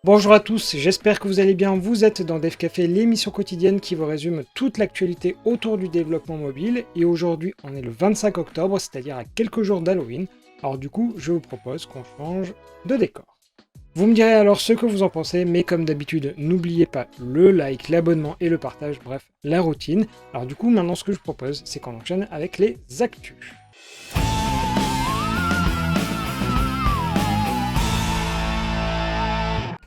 Bonjour à tous, j'espère que vous allez bien. Vous êtes dans Dev Café, l'émission quotidienne qui vous résume toute l'actualité autour du développement mobile. Et aujourd'hui, on est le 25 octobre, c'est-à-dire à quelques jours d'Halloween. Alors du coup, je vous propose qu'on change de décor. Vous me direz alors ce que vous en pensez, mais comme d'habitude, n'oubliez pas le like, l'abonnement et le partage, bref, la routine. Alors du coup, maintenant ce que je vous propose, c'est qu'on enchaîne avec les actus.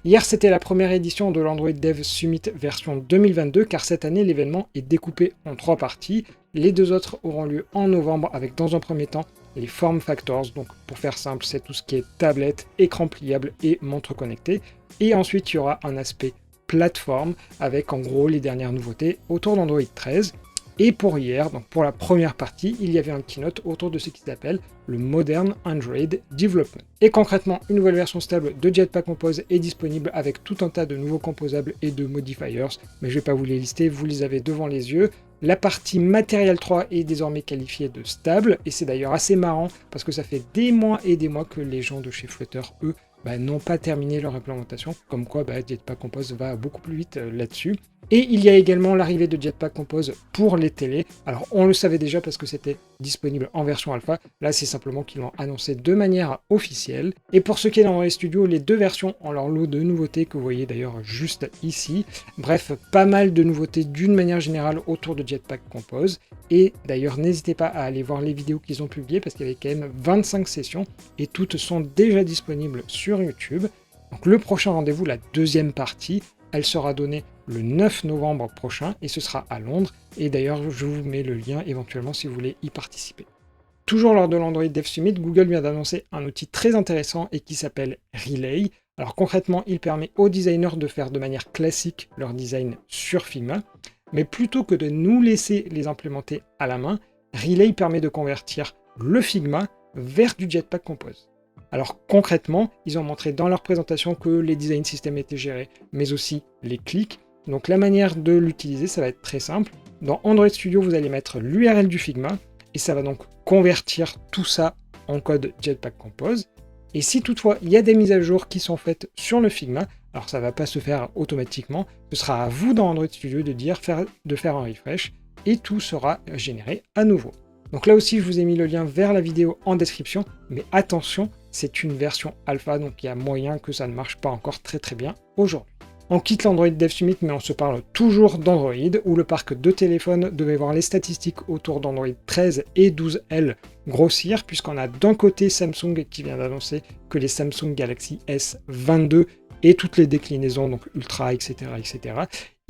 Hier, c'était la première édition de l'Android Dev Summit version 2022, car cette année, l'événement est découpé en 3 parties. Les 2 autres auront lieu en novembre, avec dans un premier temps les Form Factors. Donc, pour faire simple, c'est tout ce qui est tablette, écran pliable et montre connectée. Et ensuite, il y aura un aspect plateforme, avec en gros les dernières nouveautés autour d'Android 13. Et pour hier, donc pour la première partie, il y avait un keynote autour de ce qui s'appelle le Modern Android Development. Et concrètement, une nouvelle version stable de Jetpack Compose est disponible avec tout un tas de nouveaux composables et de modifiers, mais je ne vais pas vous les lister, vous les avez devant les yeux. La partie Material 3 est désormais qualifiée de stable, et c'est d'ailleurs assez marrant parce que ça fait des mois et des mois que les gens de chez Flutter, eux, n'ont pas terminé leur implémentation, comme quoi Jetpack Compose va beaucoup plus vite là-dessus. Et il y a également l'arrivée de Jetpack Compose pour les télés. Alors on le savait déjà parce que c'était disponible en version alpha, là c'est simplement qu'ils l'ont annoncé de manière officielle. Et pour ce qui est d'Android Studio, les 2 versions ont leur lot de nouveautés que vous voyez d'ailleurs juste ici. Bref, pas mal de nouveautés d'une manière générale autour de Jetpack Compose. Et d'ailleurs n'hésitez pas à aller voir les vidéos qu'ils ont publiées parce qu'il y avait quand même 25 sessions et toutes sont déjà disponibles sur YouTube. Donc le prochain rendez-vous, la deuxième partie, elle sera donnée le 9 novembre prochain et ce sera à Londres. Et d'ailleurs, je vous mets le lien éventuellement si vous voulez y participer. Toujours lors de l'Android Dev Summit, Google vient d'annoncer un outil très intéressant et qui s'appelle Relay. Alors concrètement, il permet aux designers de faire de manière classique leur design sur Figma, mais plutôt que de nous laisser les implémenter à la main, Relay permet de convertir le Figma vers du Jetpack Compose. Alors concrètement, ils ont montré dans leur présentation que les design systems étaient gérés, mais aussi les clics. Donc la manière de l'utiliser, ça va être très simple. Dans Android Studio, vous allez mettre l'URL du Figma, et ça va donc convertir tout ça en code Jetpack Compose. Et si toutefois il y a des mises à jour qui sont faites sur le Figma, alors ça ne va pas se faire automatiquement, ce sera à vous dans Android Studio de faire un refresh, et tout sera généré à nouveau. Donc là aussi, je vous ai mis le lien vers la vidéo en description, mais attention, c'est une version alpha, donc il y a moyen que ça ne marche pas encore très bien aujourd'hui. On quitte l'Android Dev Summit, mais on se parle toujours d'Android, où le parc de téléphones devait voir les statistiques autour d'Android 13 et 12L grossir, puisqu'on a d'un côté Samsung qui vient d'annoncer que les Samsung Galaxy S22 et toutes les déclinaisons, donc Ultra, etc.,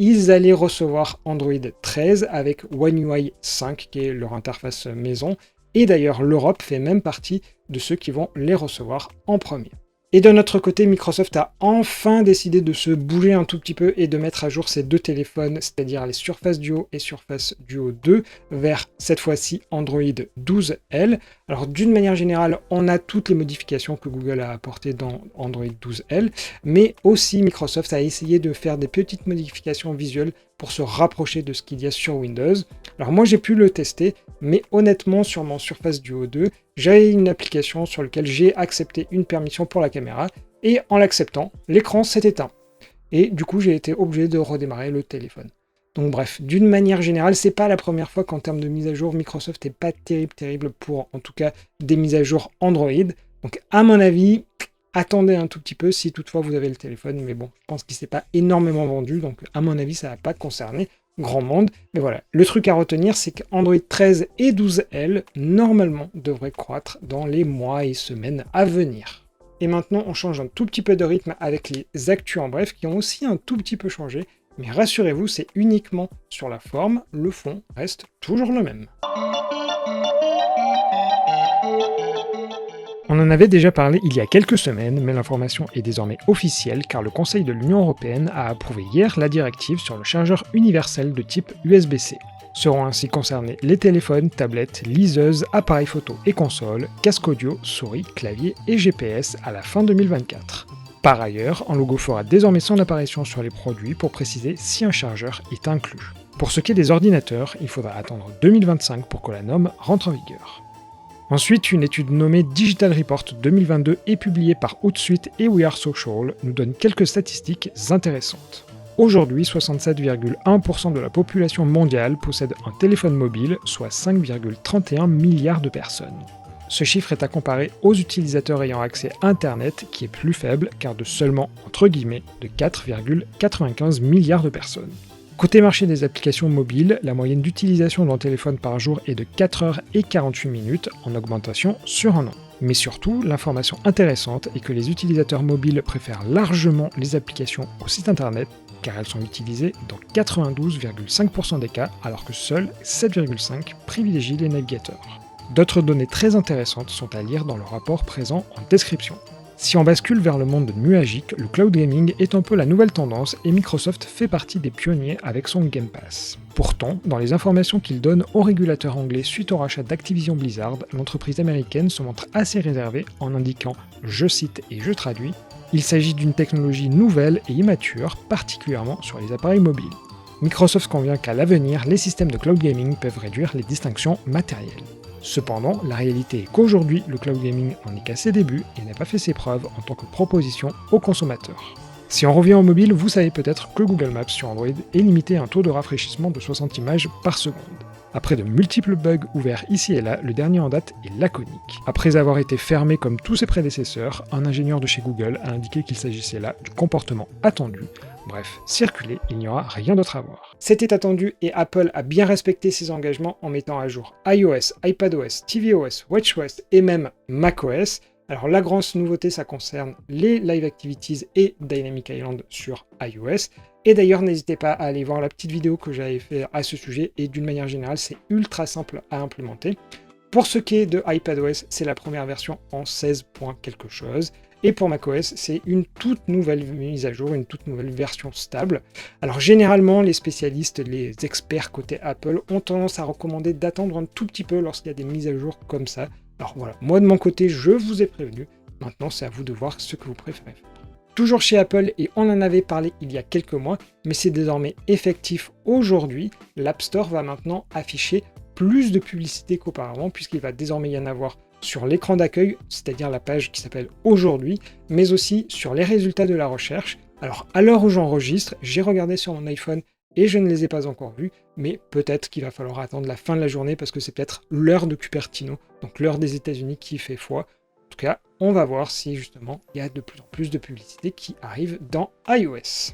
ils allaient recevoir Android 13 avec One UI 5, qui est leur interface maison, et d'ailleurs l'Europe fait même partie de ceux qui vont les recevoir en premier. Et de notre côté, Microsoft a enfin décidé de se bouger un tout petit peu et de mettre à jour ces 2 téléphones, c'est-à-dire les Surface Duo et Surface Duo 2, vers cette fois-ci Android 12L. Alors d'une manière générale, on a toutes les modifications que Google a apportées dans Android 12L, mais aussi Microsoft a essayé de faire des petites modifications visuelles pour se rapprocher de ce qu'il y a sur Windows. Alors moi j'ai pu le tester, mais honnêtement sur mon Surface Duo 2, j'ai une application sur laquelle j'ai accepté une permission pour la caméra, et en l'acceptant, l'écran s'est éteint. Et du coup j'ai été obligé de redémarrer le téléphone. Donc bref, d'une manière générale, c'est pas la première fois qu'en termes de mise à jour, Microsoft n'est pas terrible pour en tout cas des mises à jour Android. Donc à mon avis, attendez un tout petit peu si toutefois vous avez le téléphone, mais bon, je pense qu'il ne s'est pas énormément vendu, donc à mon avis ça ne va pas concerner grand monde. Mais voilà, le truc à retenir, c'est qu'Android 13 et 12L, normalement, devraient croître dans les mois et semaines à venir. Et maintenant, on change un tout petit peu de rythme avec les actus en bref, qui ont aussi un tout petit peu changé, mais rassurez-vous, c'est uniquement sur la forme, le fond reste toujours le même. On en avait déjà parlé il y a quelques semaines, mais l'information est désormais officielle car le Conseil de l'Union Européenne a approuvé hier la directive sur le chargeur universel de type USB-C. Seront ainsi concernés les téléphones, tablettes, liseuses, appareils photo et consoles, casque audio, souris, clavier et GPS à la fin 2024. Par ailleurs, un logo fera désormais son apparition sur les produits pour préciser si un chargeur est inclus. Pour ce qui est des ordinateurs, il faudra attendre 2025 pour que la norme rentre en vigueur. Ensuite, une étude nommée Digital Report 2022 est publiée par Hootsuite et We Are Social nous donne quelques statistiques intéressantes. Aujourd'hui, 67,1% de la population mondiale possède un téléphone mobile, soit 5,31 milliards de personnes. Ce chiffre est à comparer aux utilisateurs ayant accès à Internet, qui est plus faible, car de seulement, entre guillemets, de 4,95 milliards de personnes. Côté marché des applications mobiles, la moyenne d'utilisation d'un téléphone par jour est de 4h48, en augmentation sur un an. Mais surtout, l'information intéressante est que les utilisateurs mobiles préfèrent largement les applications au site internet, car elles sont utilisées dans 92,5% des cas, alors que seuls 7,5% privilégient les navigateurs. D'autres données très intéressantes sont à lire dans le rapport présent en description. Si on bascule vers le monde nuagique, le cloud gaming est un peu la nouvelle tendance et Microsoft fait partie des pionniers avec son Game Pass. Pourtant, dans les informations qu'il donne aux régulateurs anglais suite au rachat d'Activision Blizzard, l'entreprise américaine se montre assez réservée en indiquant, je cite et je traduis, « Il s'agit d'une technologie nouvelle et immature, particulièrement sur les appareils mobiles. Microsoft convient qu'à l'avenir, les systèmes de cloud gaming peuvent réduire les distinctions matérielles. » Cependant, la réalité est qu'aujourd'hui, le cloud gaming n'en est qu'à ses débuts et n'a pas fait ses preuves en tant que proposition aux consommateurs. Si on revient au mobile, vous savez peut-être que Google Maps sur Android est limité à un taux de rafraîchissement de 60 images par seconde. Après de multiples bugs ouverts ici et là, le dernier en date est laconique. Après avoir été fermé comme tous ses prédécesseurs, un ingénieur de chez Google a indiqué qu'il s'agissait là du comportement attendu. Bref, circulez, il n'y aura rien d'autre à voir. C'était attendu et Apple a bien respecté ses engagements en mettant à jour iOS, iPadOS, tvOS, watchOS et même macOS. Alors la grande nouveauté, ça concerne les Live Activities et Dynamic Island sur iOS. Et d'ailleurs, n'hésitez pas à aller voir la petite vidéo que j'avais fait à ce sujet, et d'une manière générale, c'est ultra simple à implémenter. Pour ce qui est de iPadOS, c'est la première version en 16 points quelque chose. Et pour macOS, c'est une toute nouvelle mise à jour, une toute nouvelle version stable. Alors généralement, les spécialistes, les experts côté Apple ont tendance à recommander d'attendre un tout petit peu lorsqu'il y a des mises à jour comme ça. Alors voilà, moi de mon côté, je vous ai prévenu. Maintenant, c'est à vous de voir ce que vous préférez faire. Toujours chez Apple, et on en avait parlé il y a quelques mois, mais c'est désormais effectif aujourd'hui, l'App Store va maintenant afficher plus de publicité qu'auparavant, puisqu'il va désormais y en avoir sur l'écran d'accueil, c'est-à-dire la page qui s'appelle Aujourd'hui, mais aussi sur les résultats de la recherche. Alors à l'heure où j'enregistre, j'ai regardé sur mon iPhone et je ne les ai pas encore vus, mais peut-être qu'il va falloir attendre la fin de la journée parce que c'est peut-être l'heure de Cupertino, donc l'heure des États-Unis qui fait foi. En tout cas, on va voir si justement il y a de plus en plus de publicité qui arrive dans iOS.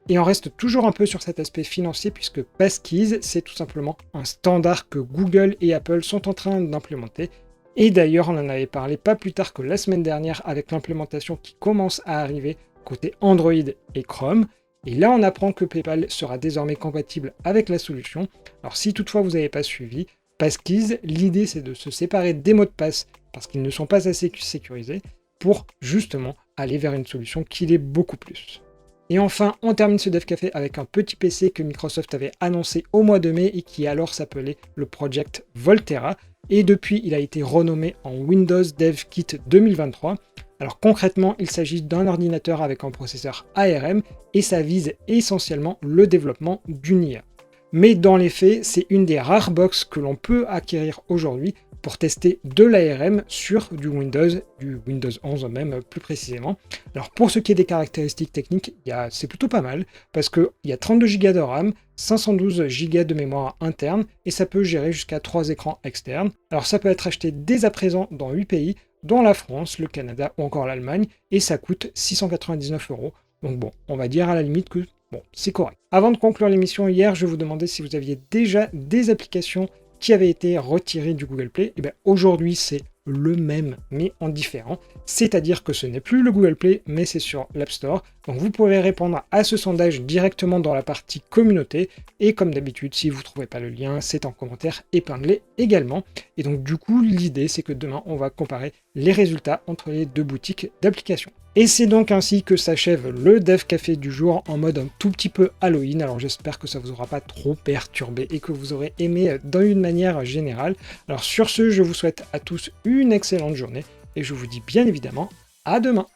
Et on reste toujours un peu sur cet aspect financier puisque Passkeys, c'est tout simplement un standard que Google et Apple sont en train d'implémenter. Et d'ailleurs, on en avait parlé pas plus tard que la semaine dernière avec l'implémentation qui commence à arriver côté Android et Chrome. Et là, on apprend que PayPal sera désormais compatible avec la solution. Alors si toutefois vous n'avez pas suivi, Passkeys, l'idée c'est de se séparer des mots de passe parce qu'ils ne sont pas assez sécurisés pour justement aller vers une solution qui l'est beaucoup plus. Et enfin, on termine ce Dev Café avec un petit PC que Microsoft avait annoncé au mois de mai et qui alors s'appelait le Project Volterra. Et depuis, il a été renommé en Windows Dev Kit 2023. Alors concrètement, il s'agit d'un ordinateur avec un processeur ARM et ça vise essentiellement le développement d'une IA. Mais dans les faits, c'est une des rares box que l'on peut acquérir aujourd'hui pour tester de l'ARM sur du Windows 11 même plus précisément. Alors pour ce qui est des caractéristiques techniques, c'est plutôt pas mal, parce qu'il y a 32 Go de RAM, 512 Go de mémoire interne, et ça peut gérer jusqu'à 3 écrans externes. Alors ça peut être acheté dès à présent dans 8 pays, dont la France, le Canada ou encore l'Allemagne, et ça coûte 699 €. Donc bon, on va dire à la limite que bon, c'est correct. Avant de conclure l'émission hier, je vous demandais si vous aviez déjà des applications qui avaient été retirées du Google Play. Et bien aujourd'hui, c'est le même, mais en différent. C'est-à-dire que ce n'est plus le Google Play, mais c'est sur l'App Store. Donc vous pouvez répondre à ce sondage directement dans la partie communauté. Et comme d'habitude, si vous ne trouvez pas le lien, c'est en commentaire épinglé également. Et donc du coup, l'idée, c'est que demain, on va comparer les résultats entre les deux boutiques d'applications. Et c'est donc ainsi que s'achève le Dev Café du jour en mode un tout petit peu Halloween. Alors j'espère que ça vous aura pas trop perturbé et que vous aurez aimé d'une manière générale. Alors sur ce, je vous souhaite à tous une excellente journée et je vous dis bien évidemment à demain.